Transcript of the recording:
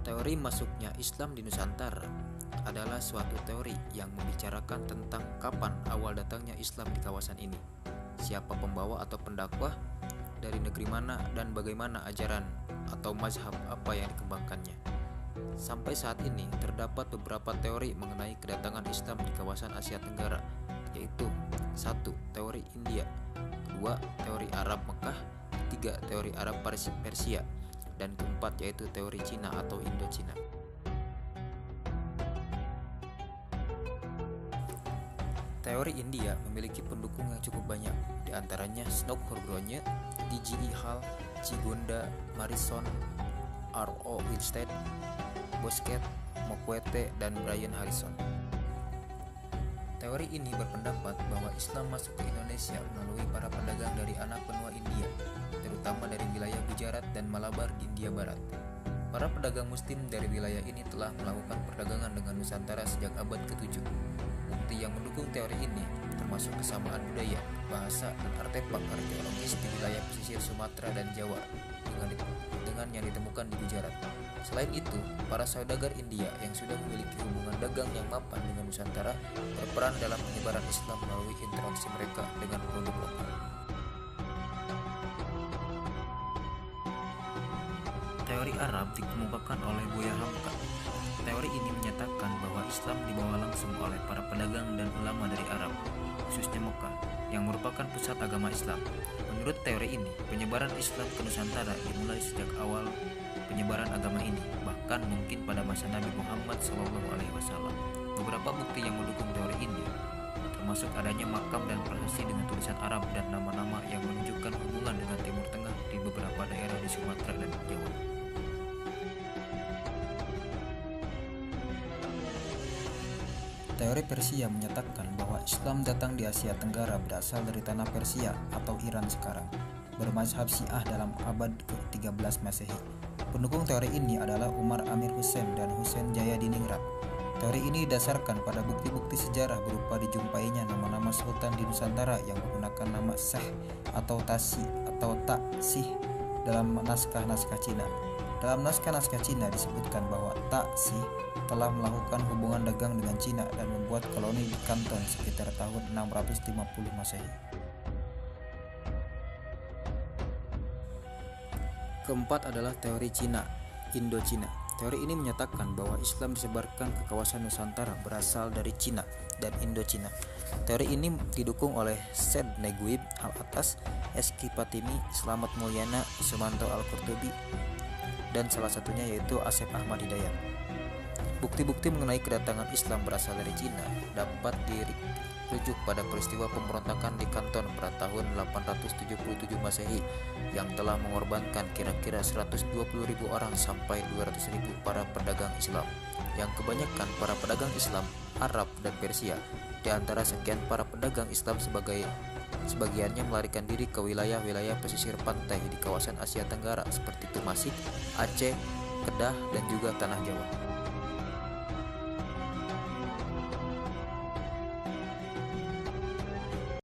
Teori masuknya Islam di Nusantara adalah suatu teori yang membicarakan tentang kapan awal datangnya Islam di kawasan ini, siapa pembawa atau pendakwah, dari negeri mana, dan bagaimana ajaran atau mazhab apa yang dikembangkannya. Sampai saat ini terdapat beberapa teori mengenai kedatangan Islam di kawasan Asia Tenggara, yaitu 1. Teori India, 2. Teori Arab Mekah, 3. Teori Arab Persia, dan keempat yaitu teori Cina atau Indochina. Teori India memiliki pendukung yang cukup banyak, di antaranya Snow Horgrone, D.G.E. Hall, G. Gonda, Morrison, R.O. Winstead, Bosquet, Mokwete, dan Brian Harrison. Teori ini berpendapat bahwa Islam masuk ke Indonesia melalui para pedagang dari anak benua India, terutama dari wilayah Gujarat dan Malabar di India Barat. Para pedagang muslim dari wilayah ini telah melakukan perdagangan dengan Nusantara sejak abad ke-7. Bukti yang mendukung teori ini termasuk kesamaan budaya, bahasa, dan artefak arkeologis di wilayah pesisir Sumatera dan Jawa dengan yang ditemukan di Gujarat. Selain itu, para saudagar India yang sudah memiliki hubungan dagang yang mapan dengan Nusantara berperan dalam penyebaran Islam melalui interaksi mereka dengan produk lokal. Teori Arab dikemukakan oleh Buya Hamka. Teori ini menyatakan bahwa Islam dibawa langsung oleh para pedagang dan ulama dari Arab, khususnya Mekah, yang merupakan pusat agama Islam. Menurut teori ini, penyebaran Islam ke Nusantara dimulai sejak awal penyebaran agama ini, bahkan mungkin pada masa Nabi Muhammad SAW. Beberapa bukti yang mendukung teori ini termasuk adanya makam dan prasasti dengan tulisan Arab dan nama-nama yang menunjukkan hubungan dengan Timur Tengah di beberapa daerah di Sumatera dan Jawa. Teori Persia menyatakan bahwa Islam datang di Asia Tenggara berasal dari tanah Persia atau Iran sekarang, bermazhab Syiah dalam abad ke-13 Masehi. Pendukung teori ini adalah Umar Amir Hussein dan Hussein Jayadiningrat. Teori ini didasarkan pada bukti-bukti sejarah berupa dijumpainya nama-nama sultan di Nusantara yang menggunakan nama Syekh atau Tasi atau Taksih dalam naskah-naskah Cina. Dalam naskah-naskah Cina disebutkan bahwa Taksih telah melakukan hubungan dagang dengan Cina dan membuat koloni di Kanton sekitar tahun 650 Masehi. Keempat adalah teori Cina, Indochina. Teori ini menyatakan bahwa Islam disebarkan ke kawasan Nusantara berasal dari Cina dan Indochina. Teori ini didukung oleh Syed Neguib Al-Atas, Eski Patimi, Slamet Mulyana, Sumanto Al-Qurtubi, dan salah satunya yaitu Asep Ahmad Hidayat. Bukti-bukti mengenai kedatangan Islam berasal dari Cina dapat dirujuk pada peristiwa pemberontakan di Kanton pada tahun 877 Masehi yang telah mengorbankan kira-kira 120.000 orang sampai 200.000 para pedagang Islam, yang kebanyakan para pedagang Islam Arab dan Persia. Di antara sekian para pedagang Islam sebagiannya melarikan diri ke wilayah-wilayah pesisir pantai di kawasan Asia Tenggara seperti Tumasik, Aceh, Kedah, dan juga Tanah Jawa.